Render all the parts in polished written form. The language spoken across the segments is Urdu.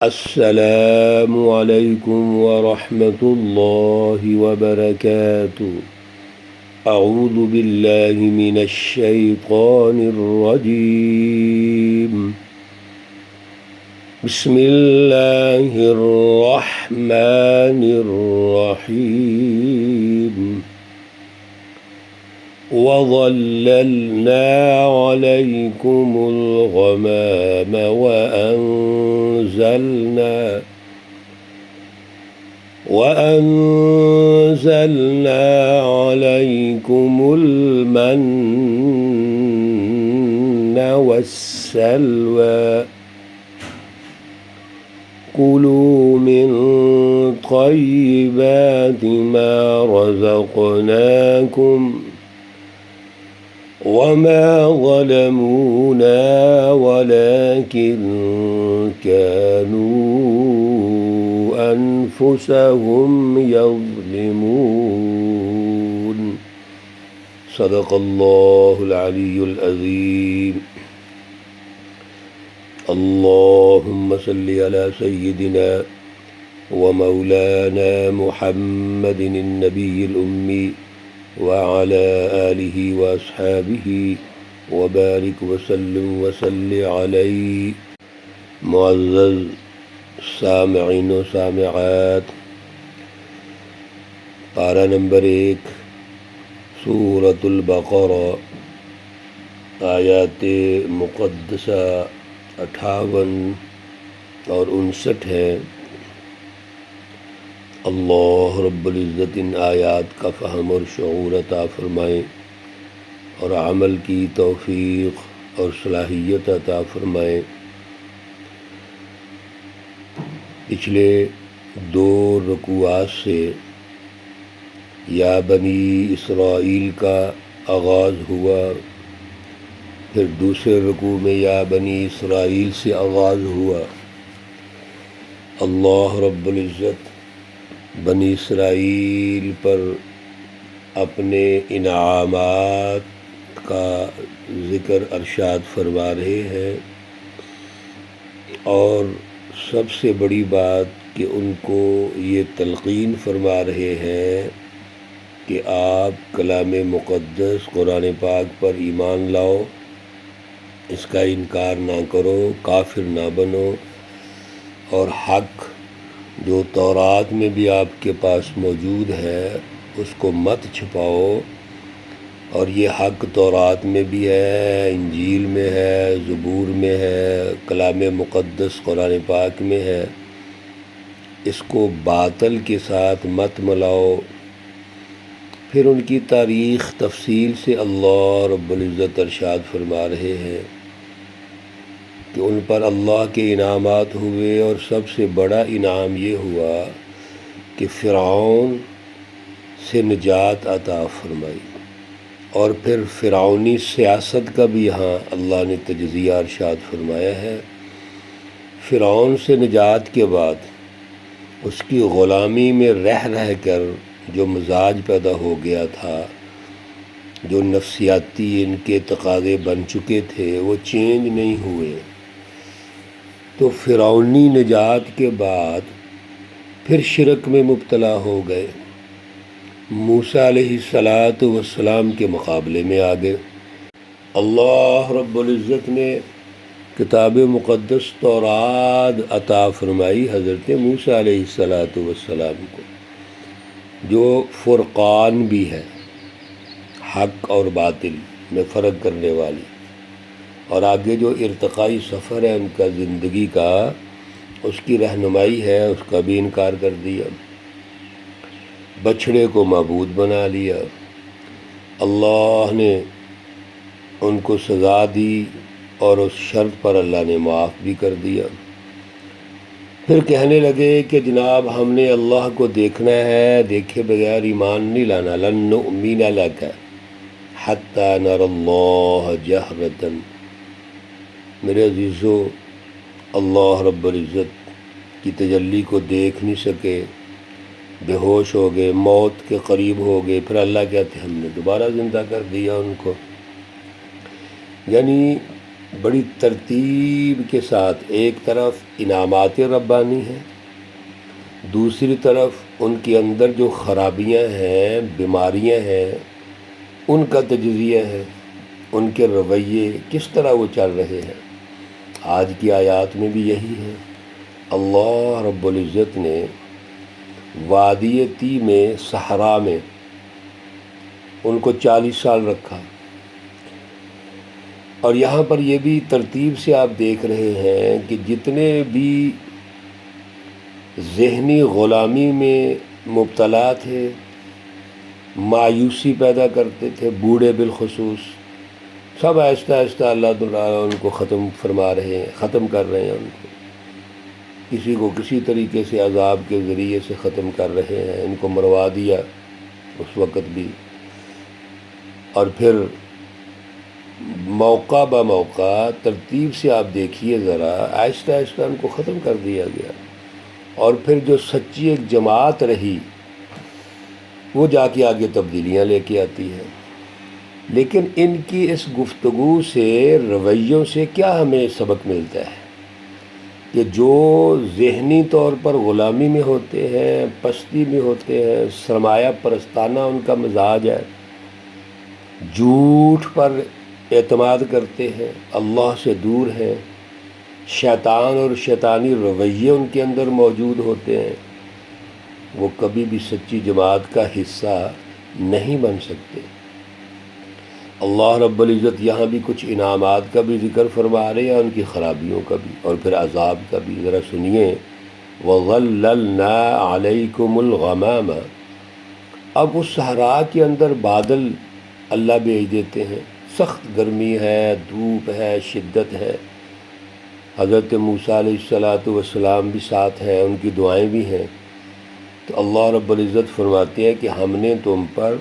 السلام علیکم ورحمۃ اللہ وبرکاتہ۔ اعوذ باللہ من الشیطان الرجیم۔ بسم اللہ الرحمن الرحیم۔ وَظَلَّلْنَا عَلَيْكُمُ الْغَمَامَ وَأَنزَلْنَا عَلَيْكُمُ الْمَنَّ وَالسَّلْوَىٰ كُلُوا مِن طَيِّبَاتِ مَا رَزَقْنَاكُمْ وَمَا ظَلَمُونَا وَلَكِن كَانُوا أَنفُسَهُمْ يَظْلِمُونَ۔ صدق اللہ العلی العظیم۔ اللہم صلی علی سیدنا ومولانا محمد النبی الأمی وعلى آلہ واصحابہ وبارک وسلم وصلی علیہ۔ معزز سامعین و سامعات، پارہ نمبر 1 سورۃ البقرہ، آیات مقدسہ 58 اور 59 ہے۔ اللہ رب العزت ان آیات کا فہم اور شعور عطا فرمائیں اور عمل کی توفیق اور صلاحیت عطا فرمائیں۔ پچھلے 2 رکوعات سے یا بنی اسرائیل کا آغاز ہوا، پھر دوسرے رکوع میں یا بنی اسرائیل سے آغاز ہوا۔ اللہ رب العزت بنی اسرائیل پر اپنے انعامات کا ذکر ارشاد فرما رہے ہیں، اور سب سے بڑی بات کہ ان کو یہ تلقین فرما رہے ہیں کہ آپ کلام مقدس قرآن پاک پر ایمان لاؤ، اس کا انکار نہ کرو، کافر نہ بنو، اور حق جو تورات میں بھی آپ کے پاس موجود ہے اس کو مت چھپاؤ، اور یہ حق تورات میں بھی ہے، انجیل میں ہے، زبور میں ہے، کلام مقدس قرآن پاک میں ہے، اس کو باطل کے ساتھ مت ملاؤ۔ پھر ان کی تاریخ تفصیل سے اللہ رب العزت ارشاد فرما رہے ہیں کہ ان پر اللہ کے انعامات ہوئے، اور سب سے بڑا انعام یہ ہوا کہ فرعون سے نجات عطا فرمائی۔ اور پھر فرعونی سیاست کا بھی یہاں اللہ نے تجزیہ ارشاد فرمایا ہے۔ فرعون سے نجات کے بعد اس کی غلامی میں رہ کر جو مزاج پیدا ہو گیا تھا، جو نفسیاتی ان کے تقاضے بن چکے تھے، وہ چینج نہیں ہوئے۔ تو فرعونی نجات کے بعد پھر شرک میں مبتلا ہو گئے، موسیٰ علیہ السلام کے مقابلے میں آ گئے۔ اللہ رب العزت نے کتاب مقدس تورات عطا فرمائی حضرت موسیٰ علیہ السلام کو، جو فرقان بھی ہے، حق اور باطل میں فرق کرنے والی، اور آگے جو ارتقائی سفر ہے ان کا زندگی کا، اس کی رہنمائی ہے، اس کا بھی انکار کر دیا، بچھڑے کو معبود بنا لیا۔ اللہ نے ان کو سزا دی، اور اس شرط پر اللہ نے معاف بھی کر دیا۔ پھر کہنے لگے کہ جناب ہم نے اللہ کو دیکھنا ہے، دیکھے بغیر ایمان نہیں لانا۔ لن نؤمن لک حتی نری اللہ جہرۃ۔ میرے عزیزو، اللہ رب العزت کی تجلی کو دیکھ نہیں سکے، بے ہوش ہو گئے، موت کے قریب ہو گئے، پھر اللہ کہتے ہم نے دوبارہ زندہ کر دیا ان کو۔ یعنی بڑی ترتیب کے ساتھ ایک طرف انعامات ربانی ہیں، دوسری طرف ان کے اندر جو خرابیاں ہیں، بیماریاں ہیں، ان کا تجزیہ ہے، ان کے رویے کس طرح وہ چل رہے ہیں۔ آج کی آیات میں بھی یہی ہے۔ اللہ رب العزت نے وادی تی میں، صحرا میں ان کو 40 سال رکھا، اور یہاں پر یہ بھی ترتیب سے آپ دیکھ رہے ہیں کہ جتنے بھی ذہنی غلامی میں مبتلا تھے، مایوسی پیدا کرتے تھے، بوڑھے بالخصوص، سب آہستہ آہستہ اللہ تعالیٰ ان کو ختم فرما رہے ہیں، ختم کر رہے ہیں ان کو، کسی کو کسی طریقے سے عذاب کے ذریعے سے ختم کر رہے ہیں، ان کو مروا دیا اس وقت بھی، اور پھر موقع بہ موقع ترتیب سے آپ دیکھیے ذرا، آہستہ آہستہ ان کو ختم کر دیا گیا، اور پھر جو سچی ایک جماعت رہی وہ جا کے آگے تبدیلیاں لے کے آتی ہے۔ لیکن ان کی اس گفتگو سے، رویوں سے کیا ہمیں سبق ملتا ہے کہ جو ذہنی طور پر غلامی میں ہوتے ہیں، پستی میں ہوتے ہیں، سرمایہ پرستانہ ان کا مزاج ہے، جھوٹ پر اعتماد کرتے ہیں، اللہ سے دور ہیں، شیطان اور شیطانی رویے ان کے اندر موجود ہوتے ہیں، وہ کبھی بھی سچی جماعت کا حصہ نہیں بن سکتے۔ اللہ رب العزت یہاں بھی کچھ انعامات کا بھی ذکر فرما رہے ہیں، ان کی خرابیوں کا بھی، اور پھر عذاب کا بھی۔ ذرا سنیے، وَظَلَّلْنَا عَلَيْكُمُ الْغَمَامَ، اب اس صحرا کے اندر بادل اللہ بھیج دیتے ہیں، سخت گرمی ہے، دھوپ ہے، شدت ہے، حضرت موسیٰ علیہ السلام بھی ساتھ ہیں، ان کی دعائیں بھی ہیں، تو اللہ رب العزت فرماتے ہیں کہ ہم نے تم پر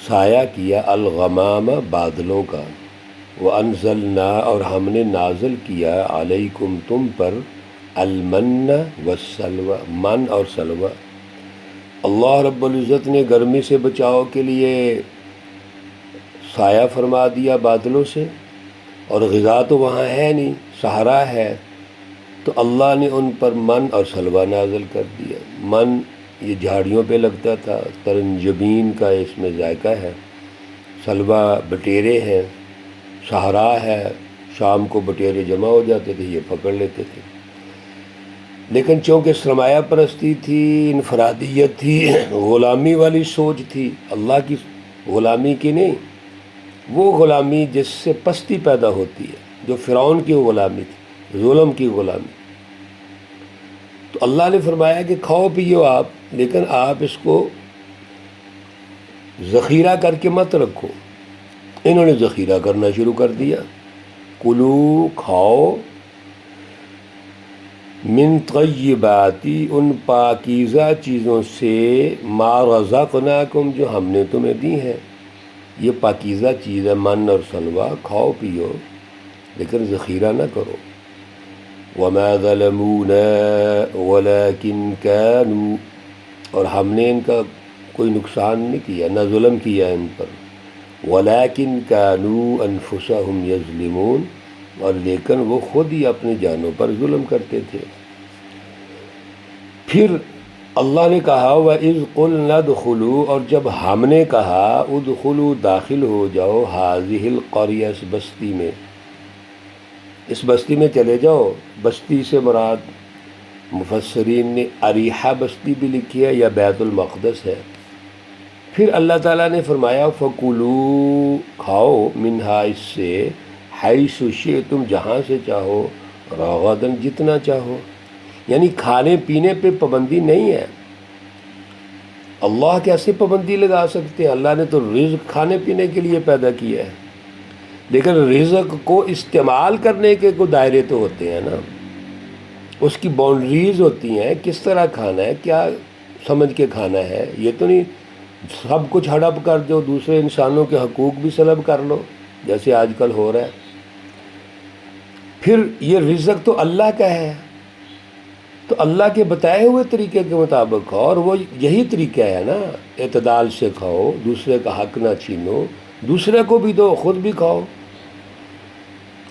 سایہ کیا الغمام، بادلوں کا، وَأَنزَلْنَا، اور ہم نے نازل کیا علیکم، تم پر، المن والسلوى، من اور سلوى۔ اللہ رب العزت نے گرمی سے بچاؤ کے لیے سایہ فرما دیا بادلوں سے، اور غذا تو وہاں ہے نہیں، صحرا ہے، تو اللہ نے ان پر من اور سلوہ نازل کر دیا۔ من یہ جھاڑیوں پہ لگتا تھا، ترنجبین کا اس میں ذائقہ ہے، سلوہ بٹیرے ہیں، صحرا ہے، شام کو بٹیرے جمع ہو جاتے تھے، یہ پکڑ لیتے تھے۔ لیکن چونکہ سرمایہ پرستی تھی، انفرادیت تھی، غلامی والی سوچ تھی، اللہ کی غلامی کی نہیں، وہ غلامی جس سے پستی پیدا ہوتی ہے، جو فرعون کی غلامی تھی، ظلم کی غلامی، تو اللہ نے فرمایا کہ کھاؤ پیو آپ، لیکن آپ اس کو ذخیرہ کر کے مت رکھو۔ انہوں نے ذخیرہ کرنا شروع کر دیا، کلو، کھاؤ، من طیباتی، ان پاکیزہ چیزوں سے، ما رزقناکم، جو ہم نے تمہیں دی ہیں، یہ پاکیزہ چیز ہے، من اور سلوہ، کھاؤ پیو لیکن ذخیرہ نہ کرو۔ وما ظلمونا ولكن كانوا، اور ہم نے ان کا کوئی نقصان نہیں کیا، نہ ظلم کیا ان پر، ولكن كانوا انفسهم يظلمون، اور لیکن وہ خود ہی اپنی جانوں پر ظلم کرتے تھے۔ پھر اللہ نے کہا وَإِذْ قُلْنَا ادْخُلُوا، اور جب ہم نے کہا ادخلوا، داخل ہو جاؤ، هذه القرية، اس بستی میں، اس بستی میں چلے جاؤ۔ بستی سے مراد مفسرین نے اریحہ بستی بھی لکھی ہے یا بیت المقدس ہے۔ پھر اللہ تعالیٰ نے فرمایا فَكُلُوا، کھاؤ، منہا، اس سے، حیث شئتم، جہاں سے چاہو، رغداً، جتنا چاہو، یعنی کھانے پینے پہ پابندی نہیں ہے۔ اللہ کیسے پابندی لگا سکتے ہیں؟ اللہ نے تو رزق کھانے پینے کے لیے پیدا کیا ہے، لیکن رزق کو استعمال کرنے کے کوئی دائرے تو ہوتے ہیں نا، اس کی باؤنڈریز ہوتی ہیں، کس طرح کھانا ہے، کیا سمجھ کے کھانا ہے۔ یہ تو نہیں سب کچھ ہڑپ کر جو دوسرے انسانوں کے حقوق بھی سلب کر لو، جیسے آج کل ہو رہا ہے۔ پھر یہ رزق تو اللہ کا ہے، تو اللہ کے بتائے ہوئے طریقے کے مطابق کھاؤ، اور وہ یہی طریقہ ہے نا، اعتدال سے کھاؤ، دوسرے کا حق نہ چھینو، دوسرے کو بھی دو، خود بھی کھاؤ۔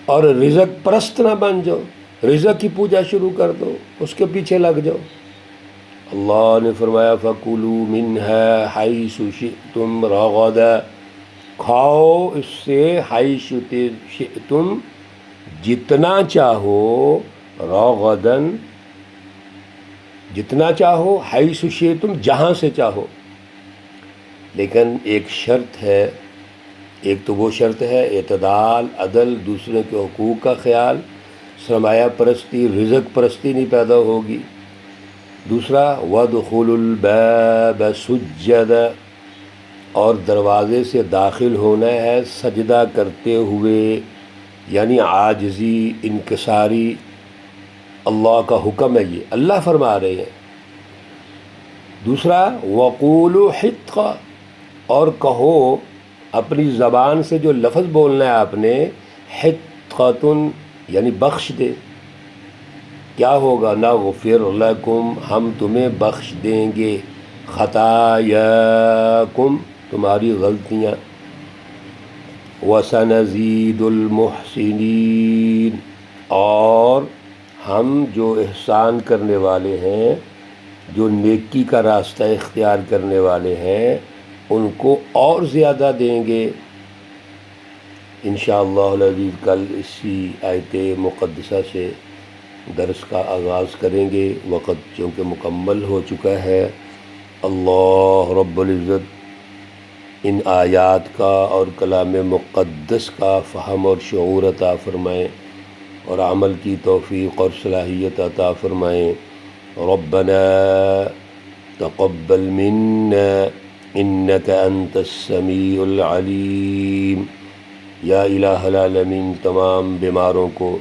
اور رزق پرست نہ بن جاؤ، رزق کی پوجا شروع کر دو، اس کے پیچھے لگ جاؤ۔ اللہ نے فرمایا فَكُلُوا مِنْهَا حَيْثُ شِئْتُمْ رَغَدًا، کھاؤ اس سے حیث شئتم، جتنا چاہو، رغدن جتنا چاہو، حیث شئتم جہاں سے چاہو، لیکن ایک شرط ہے، ایک تو وہ شرط ہے اعتدال، عدل، دوسرے کے حقوق کا خیال، سرمایہ پرستی، رزق پرستی نہیں پیدا ہوگی۔ دوسرا وَادْخُلُوا الْبَابَ سُجَّدًا، اور دروازے سے داخل ہونا ہے سجدہ کرتے ہوئے، یعنی عاجزی، انکساری۔ اللہ کا حکم ہے، یہ اللہ فرما رہے ہیں۔ دوسرا وَقُولُوا حِطَّةً، اور کہو اپنی زبان سے جو لفظ بولنا ہے آپ نے، حِطَّةٌ یعنی بخش دے۔ کیا ہوگا؟ نغفر لکم، ہم تمہیں بخش دیں گے، خطایاکم تمہاری غلطیاں، وسنزید المحسنین، اور ہم جو احسان کرنے والے ہیں، جو نیکی کا راستہ اختیار کرنے والے ہیں، ان کو اور زیادہ دیں گے۔ انشاءاللہ العزیز کل اسی آیت مقدسہ سے درس کا آغاز کریں گے، وقت چونکہ مکمل ہو چکا ہے۔ اللہ رب العزت ان آیات کا اور کلام مقدس کا فہم اور شعور عطا فرمائیں، اور عمل کی توفیق اور صلاحیت عطا فرمائیں۔ ربنا تقبل منا انک انت السمیع العلیم۔ یا الہ العالمین، تمام بیماروں کو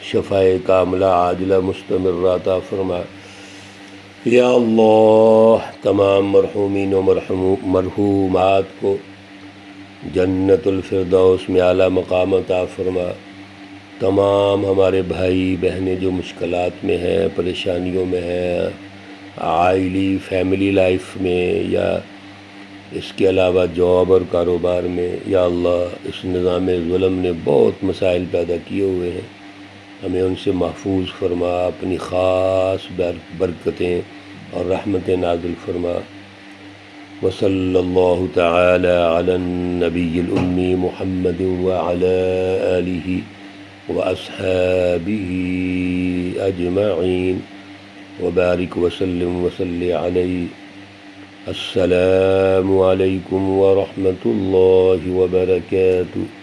شفائے کاملہ عاجلہ مستمرہ عطا فرما۔ یا اللہ تمام مرحومین و مرحومات کو جنت الفردوس میں اعلیٰ مقام عطا فرما۔ تمام ہمارے بھائی بہنیں جو مشکلات میں ہیں، پریشانیوں میں ہیں، عائلی فیملی لائف میں، یا اس کے علاوہ جاب اور کاروبار میں، یا اللہ اس نظام ظلم نے بہت مسائل پیدا کیے ہوئے ہیں، ہمیں ان سے محفوظ فرما، اپنی خاص برکتیں اور رحمتیں نازل فرما۔ وصلی اللہ تعالی علی النبی الامی محمد وعلی آلہ وأصحابه أجمعين وبارك وسلم وصل عليه۔ السلام عليكم ورحمة الله وبركاته۔